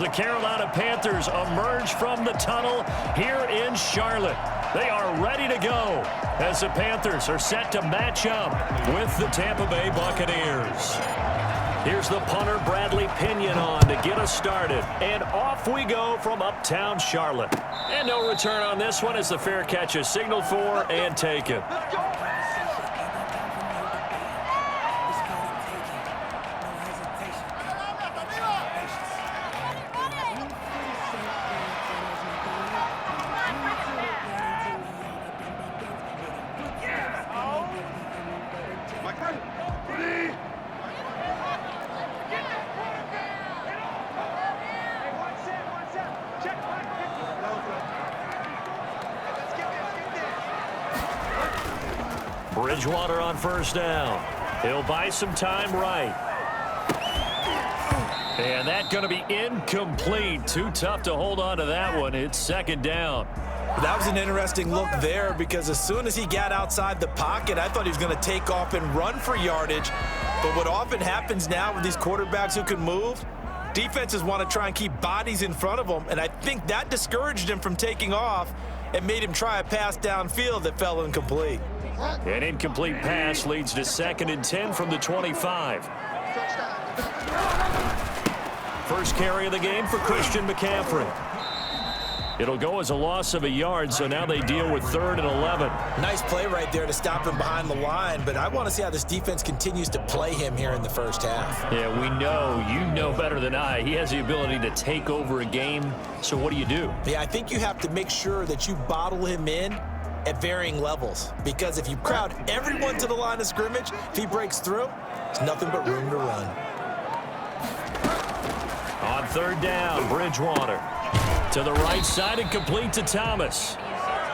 The Carolina Panthers emerge from the tunnel here in Charlotte. They are ready to go as the Panthers are set to match up with the Tampa Bay Buccaneers. Here's the punter, Bradley Pinion, on to get us started. And off we go from uptown Charlotte. And no return on this one as the fair catch is signaled for and taken. Bridgewater on first down. He'll buy some time right. And that's going to be incomplete. Too tough to hold on to that one. It's second down. That was an interesting look there because as soon as he got outside the pocket, I thought he was going to take off and run for yardage. But what often happens now with these quarterbacks who can move, defenses want to try and keep bodies in front of them, and I think that discouraged him from taking off and made him try a pass downfield that fell incomplete. An incomplete pass leads to 2nd and 10 from the 25. First carry of the game for Christian McCaffrey. It'll go as a loss of a yard, so now they deal with 3rd and 11. Nice play right there to stop him behind the line, but I want to see how this defense continues to play him here in the first half. Yeah, we know. You know better than I. He has the ability to take over a game, so what do? Yeah, I think you have to make sure that you bottle him in at varying levels, because if you crowd everyone to the line of scrimmage, if he breaks through, there's nothing but room to run. On 3rd down, Bridgewater to the right side and complete to Thomas.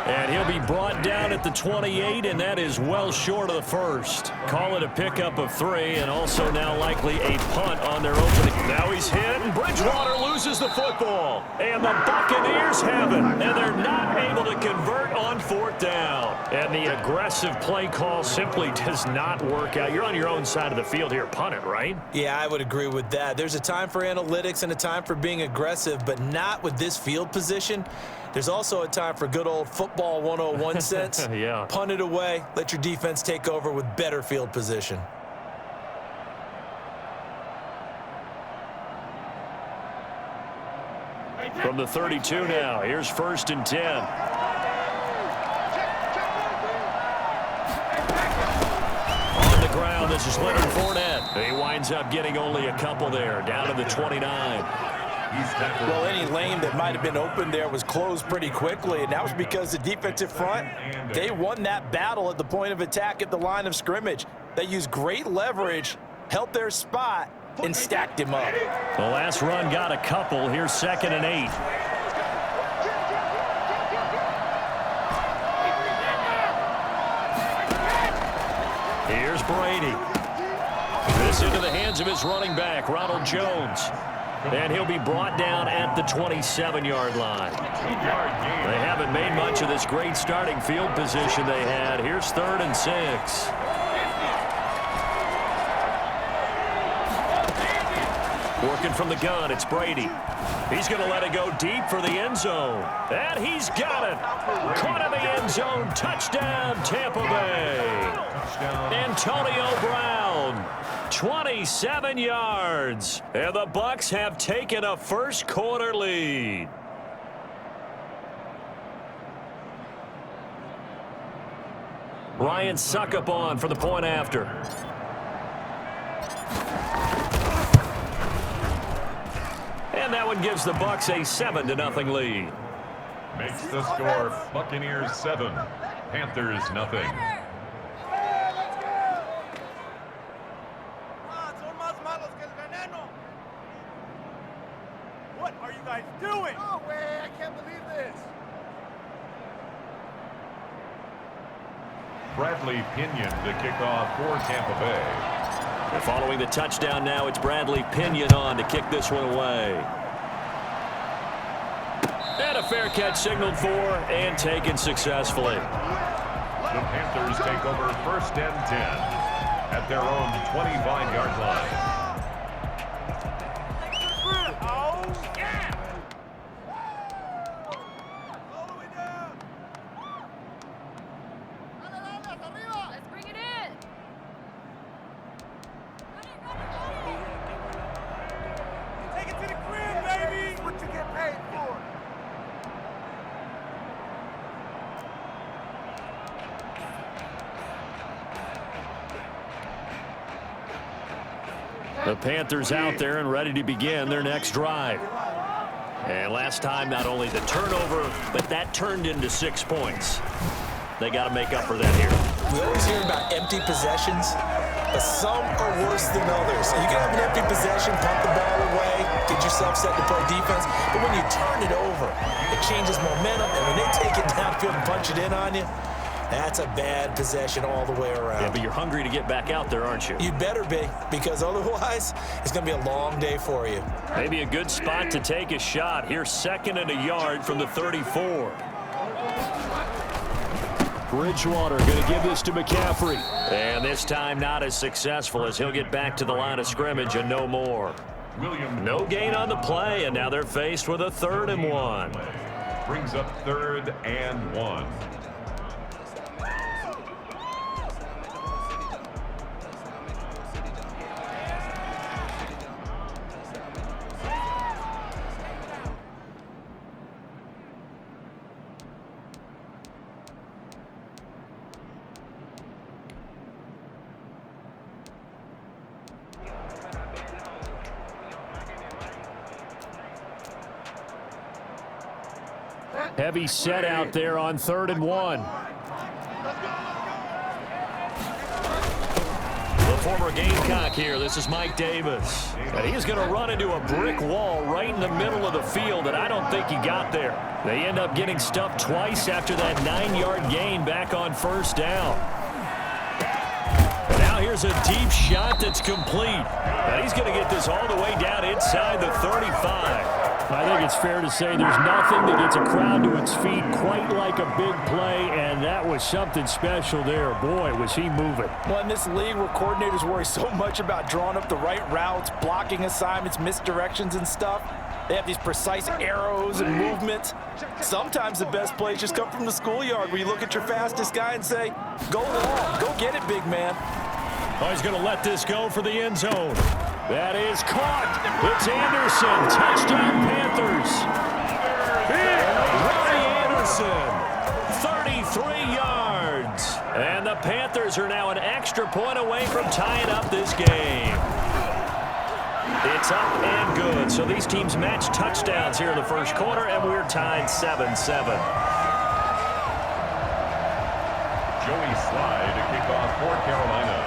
And he'll be brought down at the 28, and that is well short of the first. Call it a pickup of 3, and also now likely a punt on their opening. Now he's hit, and Bridgewater loses the football. And the Buccaneers have it, and they're not able to convert on 4th down. And the aggressive play call simply does not work out. You're on your own side of the field here. Punt it, right? Yeah, I would agree with that. There's a time for analytics and a time for being aggressive, but not with this field position. There's also a time for good old football 101 sense. Yeah. Punt it away. Let your defense take over with better field position. From the 32 now, here's 1st and 10. On the ground, this is Leonard Fournette. He winds up getting only a couple there, down to the 29. Well, any lane that might have been open there was closed pretty quickly, and that was because the defensive front, they won that battle at the point of attack at the line of scrimmage. They used great leverage, held their spot, and stacked him up. The last run got a couple. Here's 2nd and 8. Here's Brady. This into the hands of his running back, Ronald Jones. And he'll be brought down at the 27-yard line. They haven't made much of this great starting field position they had. Here's 3rd and 6. Working from the gun, it's Brady. He's going to let it go deep for the end zone. And he's got it. Caught in the end zone. Touchdown, Tampa Bay. Antonio Brown, 27 yards. And the Bucs have taken a first-quarter lead. Ryan Suckup on for the point after. And that one gives the Bucs a 7-0 lead. Makes the score Buccaneers 7, Panthers nothing. What are you guys doing? No way, I can't believe this. Bradley Pinion to kick off for Tampa Bay. And following the touchdown now, it's Bradley Pinion on to kick this one away. And a fair catch signaled for and taken successfully. The Panthers take over 1st and 10 at their own 25-yard line. The Panthers out there and ready to begin their next drive. And last time, not only the turnover, but that turned into 6 points. They got to make up for that here. We always hear about empty possessions, but some are worse than others. You can have an empty possession, punt the ball away, get yourself set to play defense, but when you turn it over, it changes momentum, and when they take it downfield and punch it in on you, that's a bad possession all the way around. Yeah, but you're hungry to get back out there, aren't you? You'd better be, because otherwise, it's going to be a long day for you. Maybe a good spot to take a shot. Here's 2nd and a yard from the 34. Bridgewater going to give this to McCaffrey. And this time not as successful as he'll get back to the line of scrimmage and no more. No gain on the play, and now they're faced with a 3rd and 1. Brings up 3rd and 1. Heavy set out there on 3rd and 1. The former Gamecock here. This is Mike Davis. And he's going to run into a brick wall right in the middle of the field, and I don't think he got there. They end up getting stuffed twice after that 9-yard gain back on 1st down. And now here's a deep shot that's complete. And he's going to get this all the way down inside the 35. I think it's fair to say there's nothing that gets a crowd to its feet quite like a big play, and that was something special there. Boy, was he moving. Well, in this league where coordinators worry so much about drawing up the right routes, blocking assignments, misdirections and stuff, they have these precise arrows and movements. Sometimes the best plays just come from the schoolyard where you look at your fastest guy and say, go long, go get it, big man. Oh, he's going to let this go for the end zone. That is caught. It's Anderson. Touchdown, Panthers. Ronnie Anderson, 33 yards. And the Panthers are now an extra point away from tying up this game. It's up and good. So these teams match touchdowns here in the first quarter, and we're tied 7-7. Joey Slye to kick off for Carolina.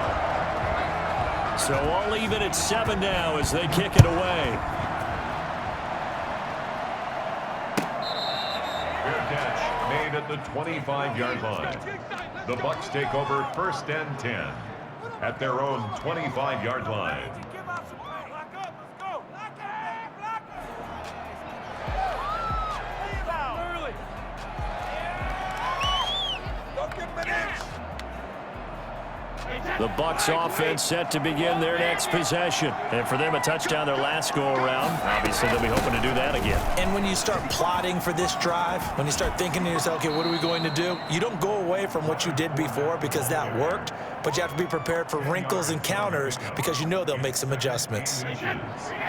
So all even at 7 now as they kick it away. Fair catch made at the 25-yard line. The Bucs take over 1st and 10 at their own 25-yard line. The Bucs offense set to begin their next possession. And for them, a touchdown their last go-around. Obviously, they'll be hoping to do that again. And when you start plotting for this drive, when you start thinking to yourself, okay, what are we going to do? You don't go away from what you did before because that worked, but you have to be prepared for wrinkles and counters because you know they'll make some adjustments.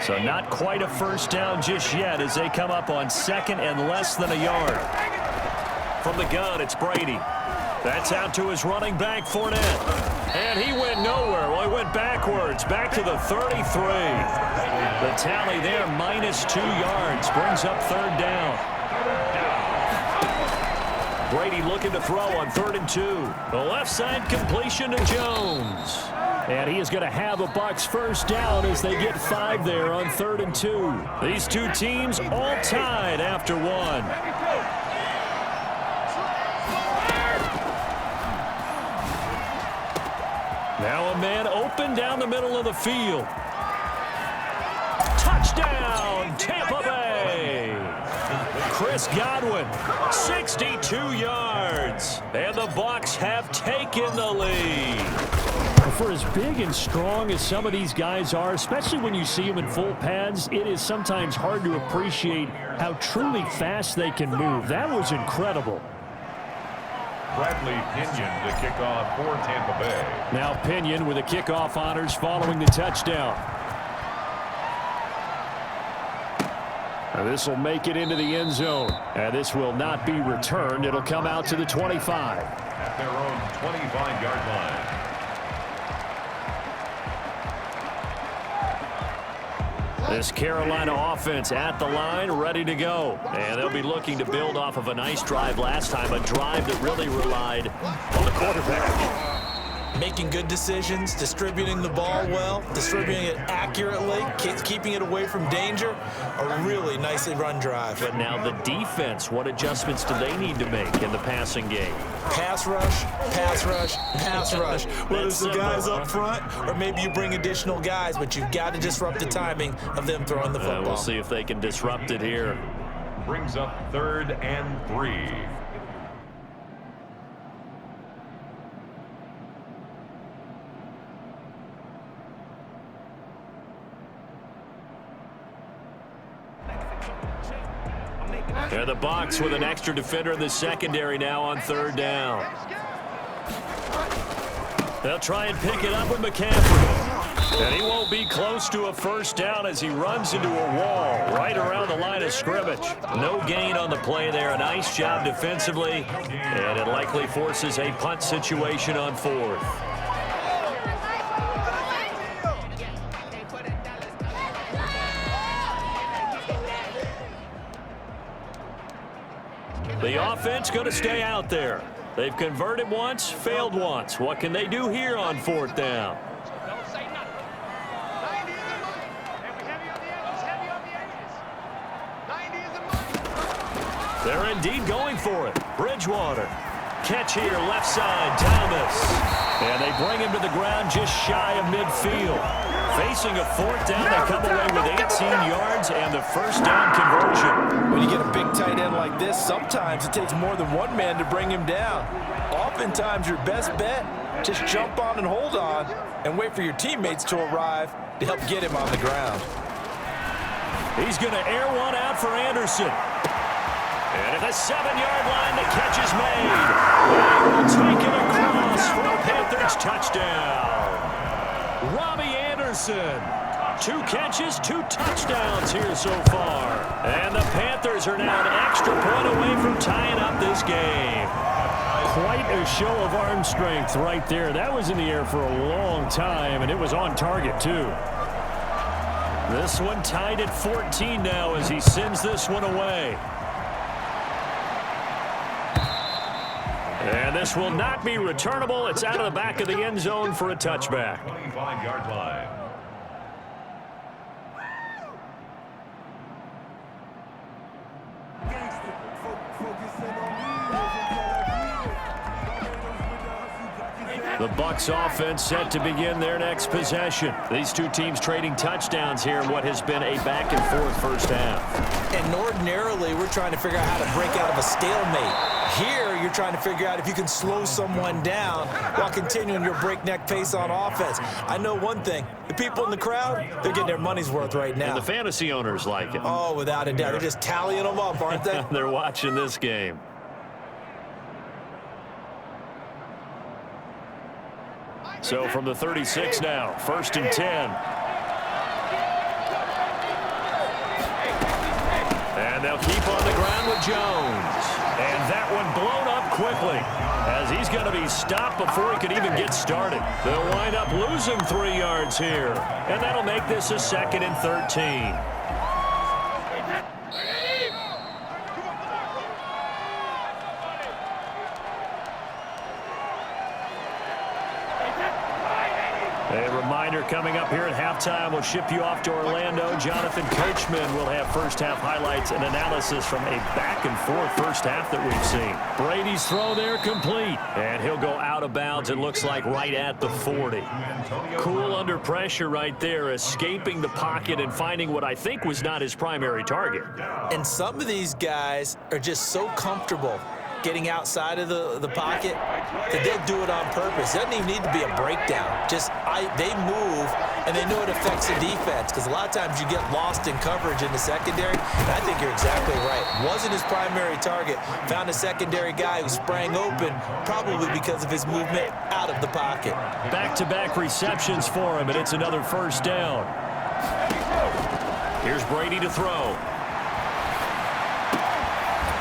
So not quite a 1st down just yet as they come up on 2nd and less than a yard. From the gun, it's Brady. That's out to his running back, Fournette. And he went nowhere. Well, he went backwards, back to the 33. The tally there, -2 yards, brings up 3rd down. Brady looking to throw on 3rd and 2. The left side completion to Jones. And he is going to have a Bucs 1st down as they get 5 there on 3rd and 2. These two teams all tied after 1. Now a man open down the middle of the field. Touchdown, Tampa Bay. Chris Godwin, 62 yards. And the Bucs have taken the lead. For as big and strong as some of these guys are, especially when you see them in full pads, it is sometimes hard to appreciate how truly fast they can move. That was incredible. Bradley Pinion to kick off for Tampa Bay. Now Pinion with the kickoff honors following the touchdown. And this will make it into the end zone. And this will not be returned. It'll come out to the 25. At their own 25-yard line. This Carolina offense at the line, ready to go. And they'll be looking to build off of a nice drive last time, a drive that really relied on the quarterback. Making good decisions, distributing the ball well, distributing it accurately, keeping it away from danger. A really nicely run drive. But now the defense, what adjustments do they need to make in the passing game? Pass rush, pass rush, pass rush. Whether it's the guys up front or maybe you bring additional guys, but you've got to disrupt the timing of them throwing the football. We'll see if they can disrupt it here. Brings up 3rd and 3. And the Bucs with an extra defender in the secondary now on 3rd down. They'll try and pick it up with McCaffrey. And he won't be close to a first down as he runs into a wall right around the line of scrimmage. No gain on the play there. A nice job defensively. And it likely forces a punt situation on 4th. The offense going to stay out there. They've converted once, failed once. What can they do here on 4th down? They're indeed going for it. Bridgewater. Catch here, left side, Thomas. And they bring him to the ground just shy of midfield. Facing a 4th down, they come away with 18 yards and the first down conversion. When you get a big tight end like this, sometimes it takes more than one man to bring him down. Oftentimes, your best bet, just jump on and hold on and wait for your teammates to arrive to help get him on the ground. He's going to air one out for Anderson. And at the 7-yard line, the catch is made. They will take it across for a Panthers touchdown. Robbie Anderson. 2 catches, 2 touchdowns here so far. And the Panthers are now an extra point away from tying up this game. Quite a show of arm strength right there. That was in the air for a long time, and it was on target, too. This one tied at 14 now as he sends this one away. And this will not be returnable. It's out of the back of the end zone for a touchback. 25-yard line. The Bucs offense set to begin their next possession. These two teams trading touchdowns here in what has been a back-and-forth first half. And ordinarily, we're trying to figure out how to break out of a stalemate. Here, you're trying to figure out if you can slow someone down while continuing your breakneck pace on offense. I know one thing. The people in the crowd, they're getting their money's worth right now. And the fantasy owners like it. Oh, without a doubt. They're just tallying them up, aren't they? They're watching this game. So from the 36 now, 1st and 10. And they'll keep on the ground with Jones. And that one blown up quickly as he's going to be stopped before he could even get started. They'll wind up losing 3 yards here. And that'll make this a 2nd and 13. A reminder coming up here at halftime. We'll ship you off to Orlando. Jonathan Coachman will have first-half highlights and analysis from a back-and-forth first half that we've seen. Brady's throw there complete. And he'll go out of bounds, it looks like, right at the 40. Cool under pressure right there, escaping the pocket and finding what I think was not his primary target. And some of these guys are just so comfortable getting outside of the pocket that they'll do it on purpose. It doesn't even need to be a breakdown. They move, and they know it affects the defense, because a lot of times you get lost in coverage in the secondary, and I think you're exactly right. Wasn't his primary target. Found a secondary guy who sprang open, probably because of his movement out of the pocket. Back-to-back receptions for him, and it's another first down. Here's Brady to throw.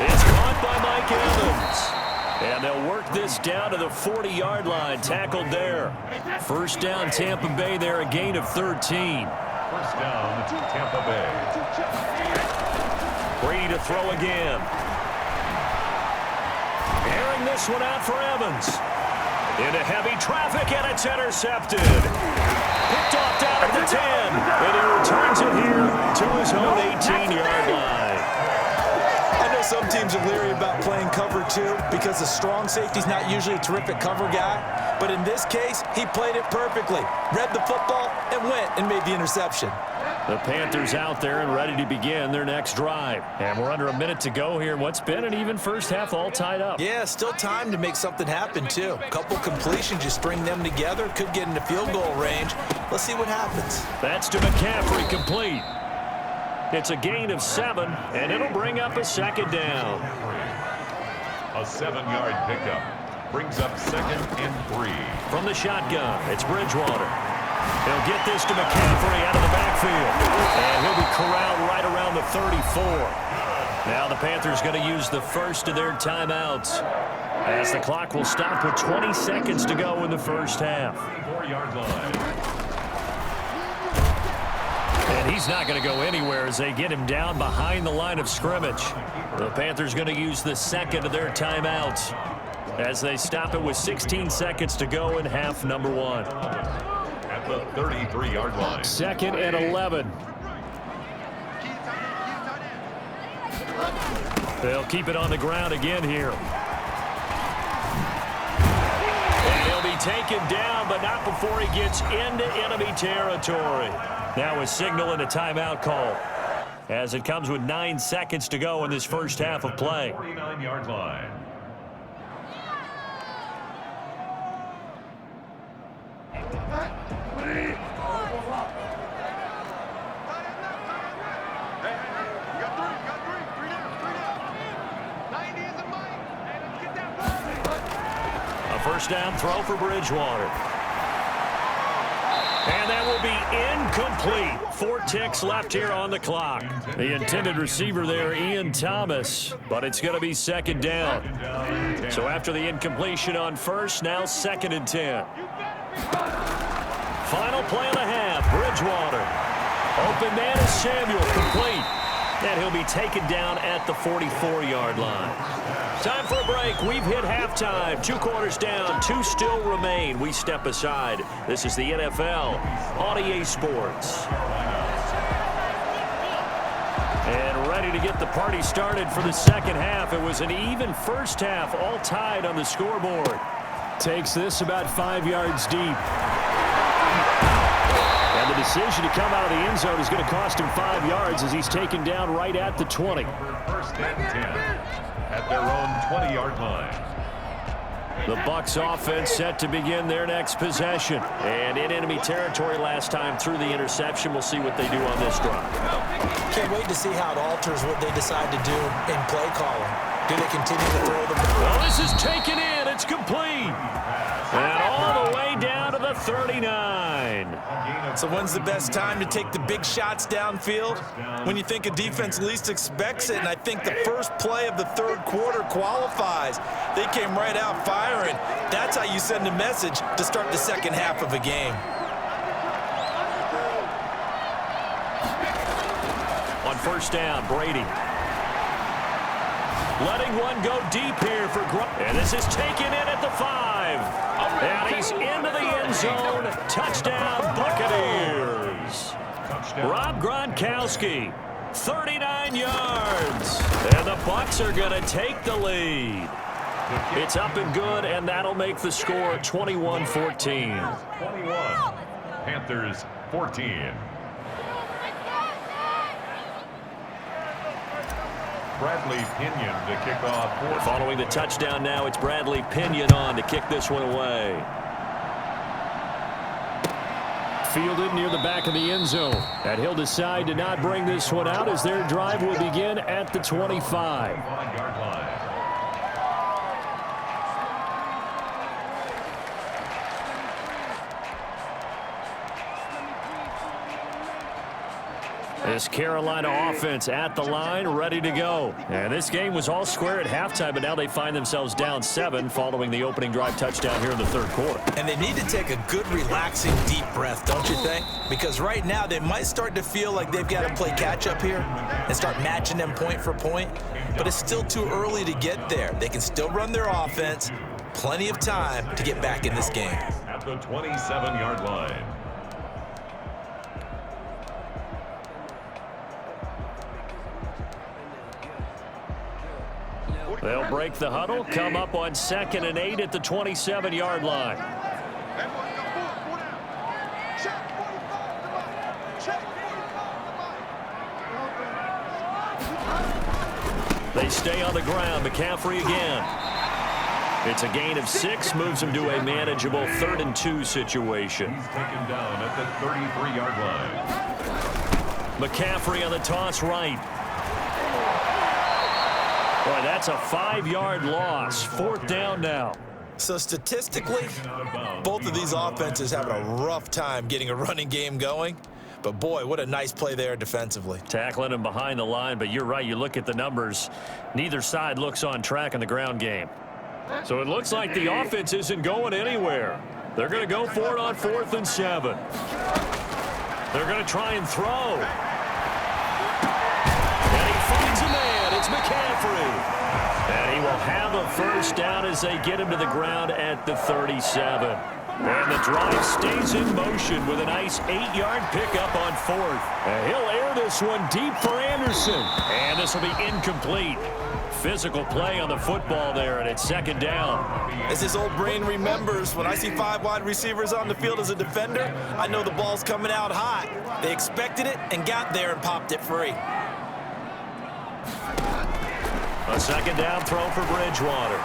It's caught by Mike Evans. And they'll work this down to the 40-yard line, tackled there. First down, Tampa Bay there, a gain of 13. First down, Tampa Bay. Brady to throw again. Airing this one out for Evans. Into heavy traffic, and it's intercepted. Picked off down at the 10. And he returns it here to his own 18-yard line. I know some teams are leery about playing cover 2 because the strong safety's not usually a terrific cover guy. But in this case, he played it perfectly. Read the football and went and made the interception. The Panthers out there and ready to begin their next drive. And we're under a minute to go here in what's been an even first half, all tied up. Yeah, still time to make something happen, too. A couple completions, you string them together, could get into field goal range. Let's see what happens. That's to McCaffrey, complete. It's a gain of 7, and it'll bring up a second down. A 7-yard pickup brings up 2nd and 3. From the shotgun, it's Bridgewater. He'll get this to McCaffrey out of the backfield. And he'll be corralled right around the 34. Now the Panthers going to use the first of their timeouts, as the clock will stop with 20 seconds to go in the first half. 4-yard line. And he's not going to go anywhere as they get him down behind the line of scrimmage. The Panthers going to use the second of their timeouts as they stop it with 16 seconds to go in half number 1. At the 33-yard line. 2nd and 11. They'll keep it on the ground again here. And he'll be taken down, but not before he gets into enemy territory. Now a signal and a timeout call, as it comes with 9 seconds to go in this first half of play. 49-yard line. A first down throw for Bridgewater. And that will be incomplete. 4 ticks left here on the clock. The intended receiver there, Ian Thomas, but it's going to be second down. So after the incompletion on first, now 2nd and 10. Final play of the half, Bridgewater. Open man is Samuel, complete. And he'll be taken down at the 44-yard line. Time for a break. We've hit halftime. 2 quarters down, 2 still remain. We step aside. This is the NFL on EA Sports. And ready to get the party started for the second half. It was an even first half, all tied on the scoreboard. Takes this about 5 yards deep. And the decision to come out of the end zone is going to cost him 5 yards as he's taken down right at the 20. First and 10 at their own 20-yard line. The Bucs offense set to begin their next possession. And in enemy territory last time through the interception. We'll see what they do on this drive. Can't wait to see how it alters what they decide to do in play calling. Do they continue to throw the ball? Well, this is taken in. It's complete. And all the way down to the 39. So when's the best time to take the big shots downfield? When you think a defense least expects it, and I think the first play of the third quarter qualifies. They came right out firing. That's how you send a message to start the second half of a game. On first down, Brady. Letting one go deep here for Grunt. And this is taken in at the 5. And he's into the end zone. Touchdown, Buccaneers. Rob Gronkowski, 39 yards. And the Bucs are going to take the lead. It's up and good, and that'll make the score 21-14. 21. Panthers 14. Bradley Pinion to kick off. Following the touchdown now, it's Bradley Pinion on to kick this one away. Fielded near the back of the end zone. And he'll decide to not bring this one out as their drive will begin at the 25. 5-yard line. This Carolina offense at the line, ready to go. And this game was all square at halftime, but now they find themselves down 7 following the opening drive touchdown here in the third quarter. And they need to take a good, relaxing, deep breath, don't you think? Because right now they might start to feel like they've got to play catch-up here and start matching them point for point. But it's still too early to get there. They can still run their offense. Plenty of time to get back in this game. At the 27-yard line. They'll break the huddle, come up on 2nd and 8 at the 27-yard line. They stay on the ground. McCaffrey again. It's a gain of 6, moves him to a manageable 3rd and 2 situation. He's taken down at the 33-yard line. McCaffrey on the toss right. Boy, that's a 5-yard loss. 4th down now. So statistically, both of these offenses having a rough time getting a running game going. But boy, what a nice play there defensively. Tackling him behind the line, but you're right. You look at the numbers. Neither side looks on track in the ground game. So it looks like the offense isn't going anywhere. They're going to go for it on 4th and 7. They're going to try and throw. And he finds a man. It's McCaffrey. And he will have a first down as they get him to the ground at the 37. And the drive stays in motion with a nice 8-yard pickup on 4th. And he'll air this one deep for Anderson. And this will be incomplete. Physical play on the football there, and it's 2nd down. As his old brain remembers, when I see 5 wide receivers on the field as a defender, I know the ball's coming out hot. They expected it and got there and popped it free. A 2nd down throw for Bridgewater.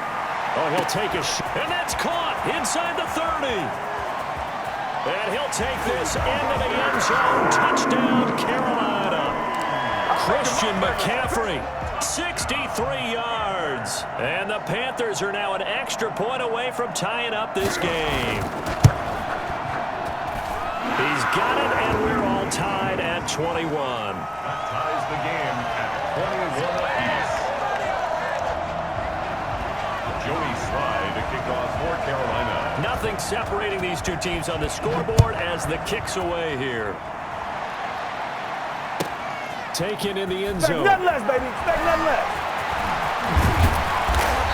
Oh, he'll take a shot, and that's caught inside the 30. And he'll take this into the end zone. Touchdown, Carolina. Christian McCaffrey, 63 yards. And the Panthers are now an extra point away from tying up this game. He's got it, and we're all tied at 21. That ties the game at 21 apiece. Joey Sly to kick off for Carolina. Nothing separating these two teams on the scoreboard as the kick's away here. Taken in the end zone. Expect nothing less, baby. Expect nothing less.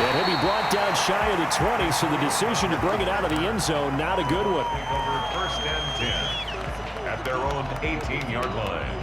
And he'll be brought down shy of the 20, so the decision to bring it out of the end zone, not a good one. Take over 1st and 10 at their own 18-yard line.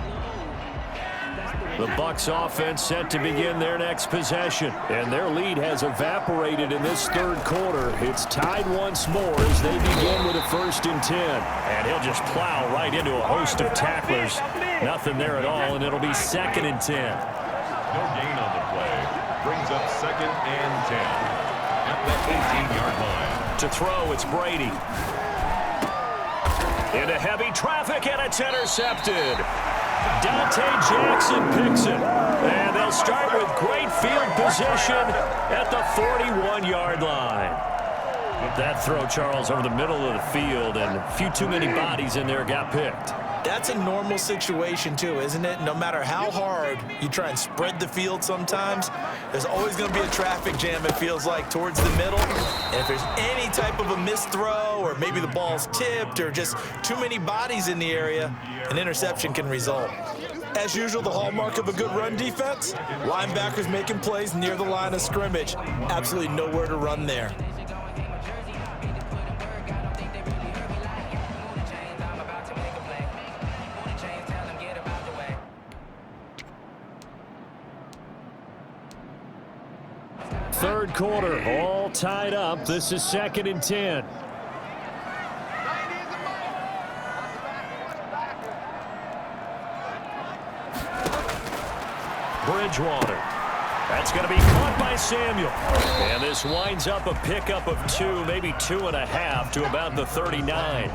The Bucs offense set to begin their next possession, and their lead has evaporated in this 3rd quarter. It's tied once more as they begin with a 1st and 10. And he'll just plow right into a host of tacklers. Nothing there at all, and it'll be 2nd and 10. No gain on the play. Brings up 2nd and 10 at the 18-yard line. To throw, it's Brady. Into heavy traffic, and it's intercepted. Dante Jackson picks it. And they'll start with great field position at the 41-yard line. That throw, Charles, over the middle of the field, and a few too many bodies in there got picked. That's a normal situation too, isn't it? No matter how hard you try and spread the field sometimes, there's always going to be a traffic jam, it feels like, towards the middle. And if there's any type of a missed throw, or maybe the ball's tipped, or just too many bodies in the area, an interception can result. As usual, the hallmark of a good run defense, linebackers making plays near the line of scrimmage. Absolutely nowhere to run there. Third quarter, all tied up. This is 2nd and 10. Bridgewater. That's going to be caught by Samuel. And this winds up a pickup of 2, maybe 2.5 to about the 39.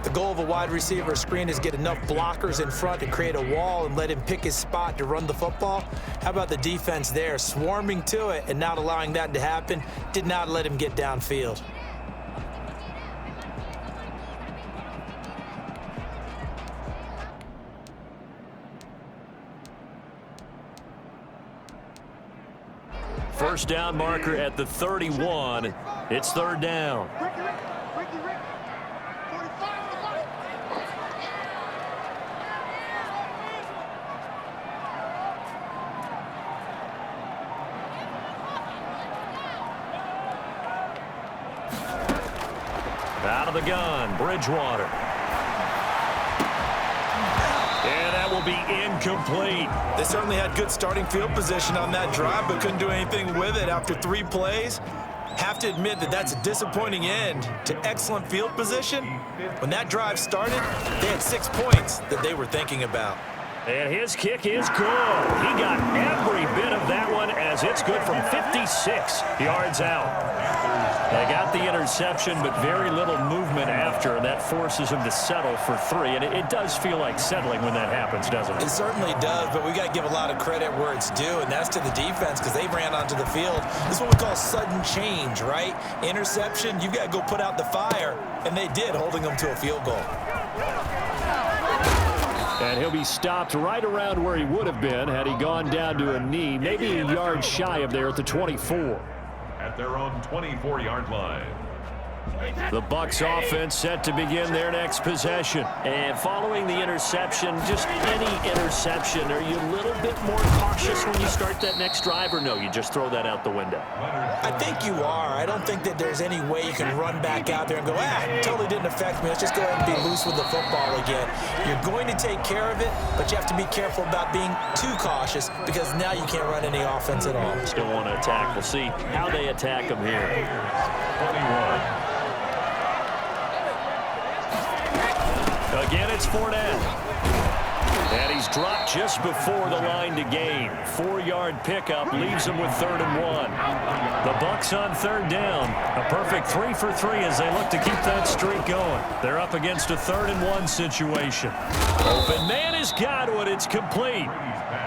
The goal of a wide receiver screen is get enough blockers in front to create a wall and let him pick his spot to run the football. How about the defense there, swarming to it and not allowing that to happen? Did not let him get downfield. First down marker at the 31. It's third down. Out of the gun, Bridgewater. And that will be incomplete. They certainly had good starting field position on that drive, but couldn't do anything with it after 3 plays. Have to admit that that's a disappointing end to excellent field position. When that drive started, they had 6 points that they were thinking about. And his kick is good. He got every bit of that one as it's good from 56 yards out. They got the interception, but very little movement after, and that forces him to settle for 3. And it does feel like settling when that happens, doesn't it? It certainly does, but we got to give a lot of credit where it's due, and that's to the defense because they ran onto the field. This is what we call sudden change, right? Interception, you've got to go put out the fire, and they did, holding them to a field goal. And he'll be stopped right around where he would have been had he gone down to a knee, maybe a yard shy of there at the 24. At their own 24-yard line. The Bucs offense set to begin their next possession. And following the interception, just any interception, are you a little bit more cautious when you start that next drive, or no, you just throw that out the window? I think you are. I don't think that there's any way you can run back out there and go, totally didn't affect me. Let's just go ahead and be loose with the football again. You're going to take care of it, but you have to be careful about being too cautious because now you can't run any offense at all. Still want to attack. We'll see how they attack him here. 21. Again, it's Fournette. And he's dropped just before the line to gain. 4-yard pickup leaves him with 3rd and 1. The Bucs on 3rd down. A perfect 3 for 3 as they look to keep that streak going. They're up against a 3rd and 1 situation. Open man is Godwin. It's complete.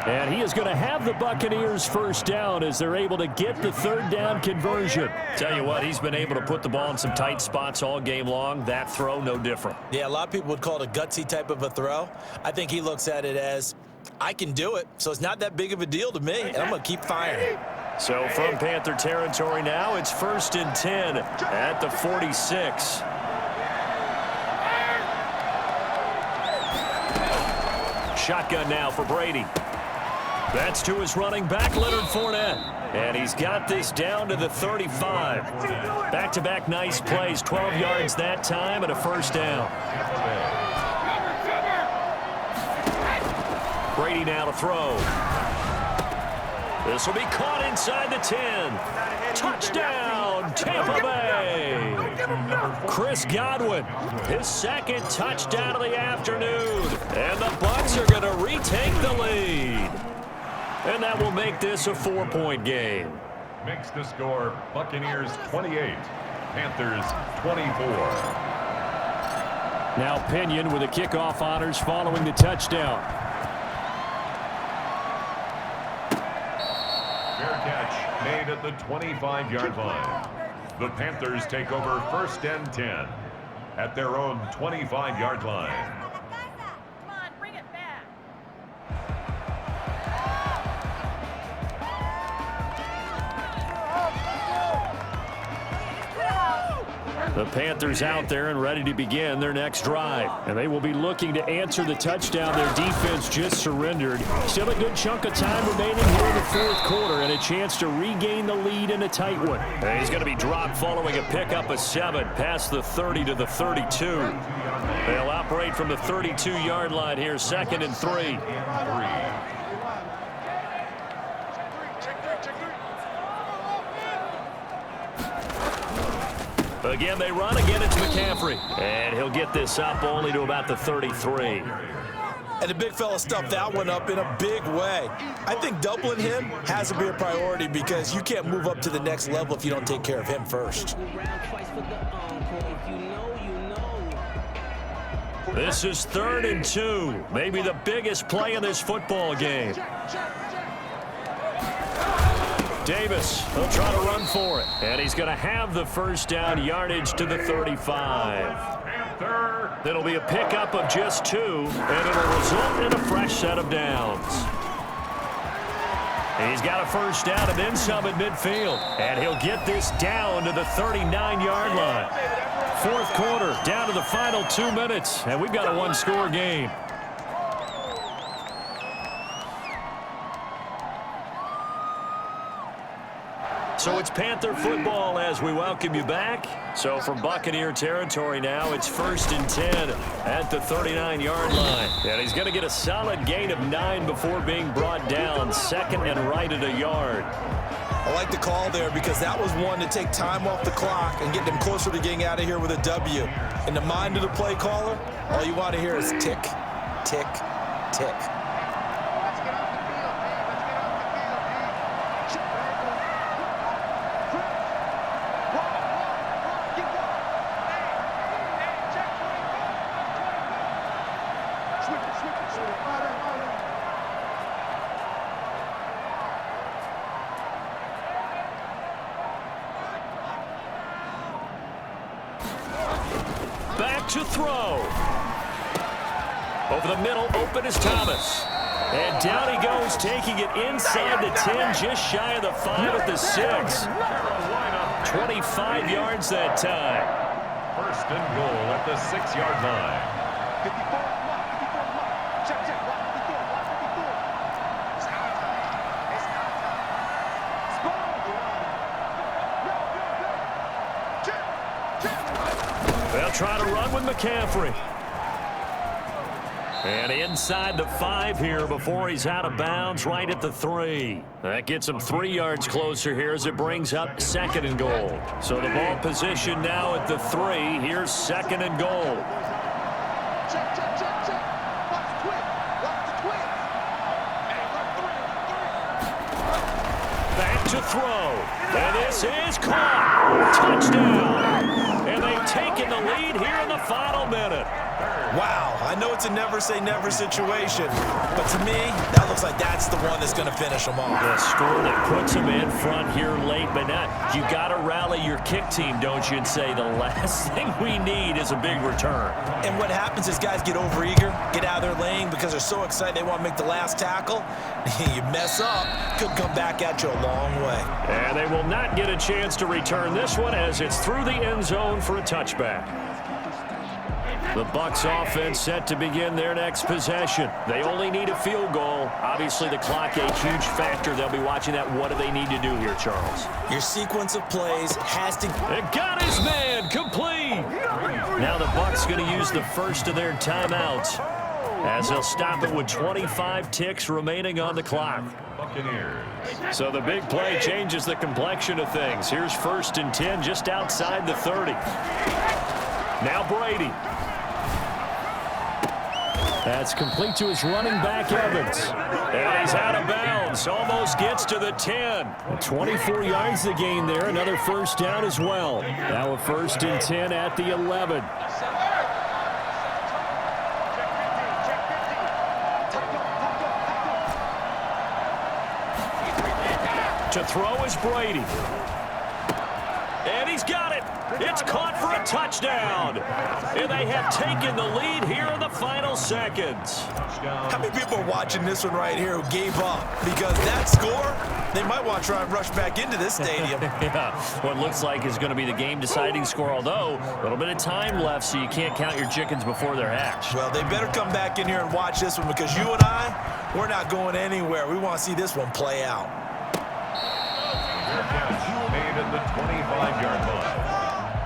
And he is going to have the Buccaneers first down as they're able to get the 3rd down conversion. Tell you what, he's been able to put the ball in some tight spots all game long. That throw, no different. Yeah, a lot of people would call it a gutsy type of a throw. I think he looks at it as, I can do it, so it's not that big of a deal to me, and I'm going to keep firing. So from Panther territory now, it's 1st and 10 at the 46. Shotgun now for Brady. That's to his running back, Leonard Fournette. And he's got this down to the 35. Back-to-back nice plays, 12 yards that time and a first down. Brady now to throw. This will be caught inside the 10. Touchdown, Tampa Bay. Chris Godwin, his 2nd touchdown of the afternoon. And the Bucs are going to retake the lead. And that will make this a 4-point game. Makes the score Buccaneers 28, Panthers 24. Now Pinion with the kickoff honors following the touchdown. Fair catch made at the 25-yard line. The Panthers take over 1st and 10 at their own 25-yard line. The Panthers out there and ready to begin their next drive. And they will be looking to answer the touchdown their defense just surrendered. Still a good chunk of time remaining here in the 4th quarter and a chance to regain the lead in a tight one. And he's going to be dropped following a pickup of 7 past the 30 to the 32. They'll operate from the 32-yard line here, 2nd and 3. Again, they run. Again, it's McCaffrey. And he'll get this up only to about the 33. And the big fella stuffed that one up in a big way. I think doubling him has to be a priority because you can't move up to the next level if you don't take care of him first. This is 3rd and 2. Maybe the biggest play in this football game. Davis will try to run for it. And he's going to have the first down, yardage to the 35. It'll be a pickup of just 2, and it'll result in a fresh set of downs. He's got a first down and then some at midfield. And he'll get this down to the 39-yard line. Fourth quarter, down to the final 2 minutes, and we've got a one-score game. So it's Panther football as we welcome you back. So from Buccaneer territory now, it's 1st and 10 at the 39-yard line. And he's going to get a solid gain of 9 before being brought down. Second and right at a yard. I like the call there because that was one to take time off the clock and get them closer to getting out of here with a W. In the mind of the play caller, all you want to hear is tick, tick, tick. Back to throw. Over the middle, open is Thomas. And down he goes, taking it inside the 10, just shy of the 5 at the 6. 25 yards that time. First and goal at the 6-yard line. They'll try to run with McCaffrey. And inside the 5 here before he's out of bounds, right at the 3. That gets him 3 yards closer here as it brings up 2nd and goal. So the ball position now at the 3. Here's 2nd and goal. Check, check, check, check. Watch the twist. Watch the twist. Hey, Back to throw. And this is caught. Touchdown. And they've taken the lead here in the final minute. Wow, I know it's a never-say-never situation, but to me, that looks like that's the one that's going to finish them off. A score that puts them in front here late, but now you got to rally your kick team, don't you, and say the last thing we need is a big return. And what happens is guys get overeager, get out of their lane because they're so excited they want to make the last tackle. You mess up, could come back at you a long way. And they will not get a chance to return this one as it's through the end zone for a touchback. The Bucs offense set to begin their next possession. They only need a field goal. Obviously, the clock a huge factor. They'll be watching that. What do they need to do here, Charles? Your sequence of plays has to... It got his man complete. Now the Bucs going to use the first of their timeouts as they'll stop it with 25 ticks remaining on the clock. Buccaneers. So the big play changes the complexion of things. Here's 1st and 10 just outside the 30. Now Brady. That's complete to his running back, Evans. And he's out of bounds. Almost gets to the 10. 24 yards the gain there. Another first down as well. Now a 1st and 10 at the 11. To throw is Brady. And he's got it. It's caught for a touchdown. And they have taken the lead here in the final seconds. How many people are watching this one right here who gave up? Because that score, they might want to try and rush back into this stadium. Yeah, what looks like is going to be the game-deciding score, although a little bit of time left, so you can't count your chickens before they're hatched. Well, they better come back in here and watch this one because you and I, we're not going anywhere. We want to see this one play out. Catch made at the 25-yard line.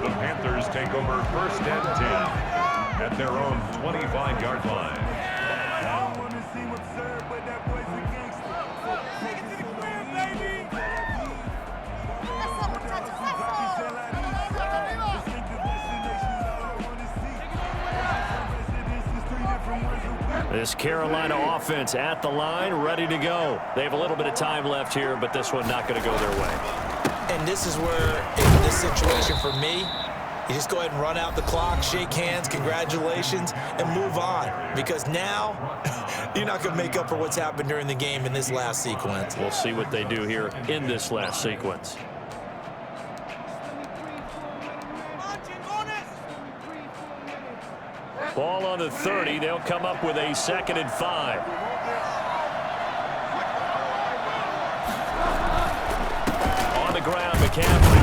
The Panthers take over 1st and 10 at their own 25-yard line. This Carolina offense at the line, ready to go. They have a little bit of time left here, but this one not going to go their way. And this is where, in this situation for me, you just go ahead and run out the clock, shake hands, congratulations, and move on. Because now, you're not going to make up for what's happened during the game in this last sequence. We'll see what they do here in this last sequence. Ball on the 30. They'll come up with a 2nd and 5. ground, McCaffrey.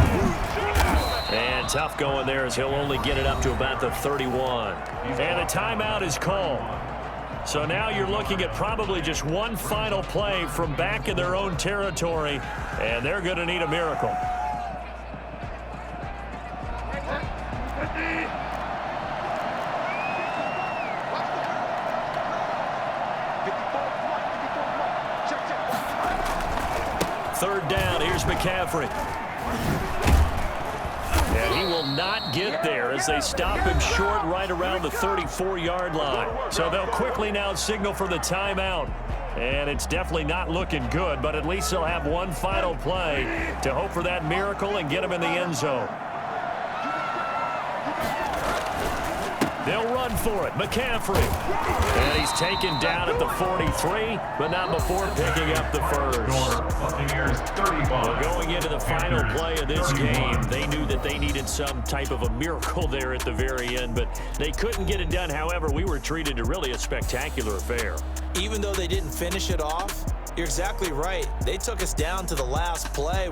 And tough going there as he'll only get it up to about the 31. And a timeout is called. So now you're looking at probably just one final play from back in their own territory, and they're going to need a miracle. Third down, here's McCaffrey. And he will not get there as they stop him short right around the 34-yard line. So they'll quickly now signal for the timeout. And it's definitely not looking good, but at least they'll have one final play to hope for that miracle and get him in the end zone. They'll run for it. McCaffrey. And he's taken down at the 43, but not before picking up the first. Buccaneers 35. Well, going into the final play of this game, they knew that they needed some type of a miracle there at the very end, but they couldn't get it done. However, we were treated to really a spectacular affair. Even though they didn't finish it off, you're exactly right. They took us down to the last play.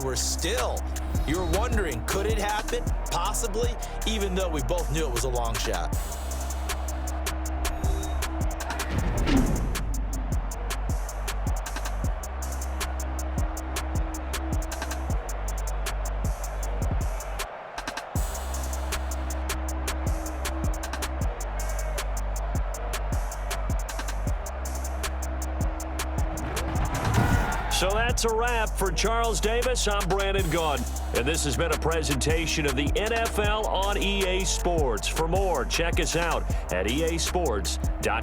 You're wondering, could it happen? Possibly, even though we both knew it was a long shot. So that's a wrap for Charles Davis. I'm Brandon Gaudin, and this has been a presentation of the NFL on EA Sports. For more, check us out at easports.com.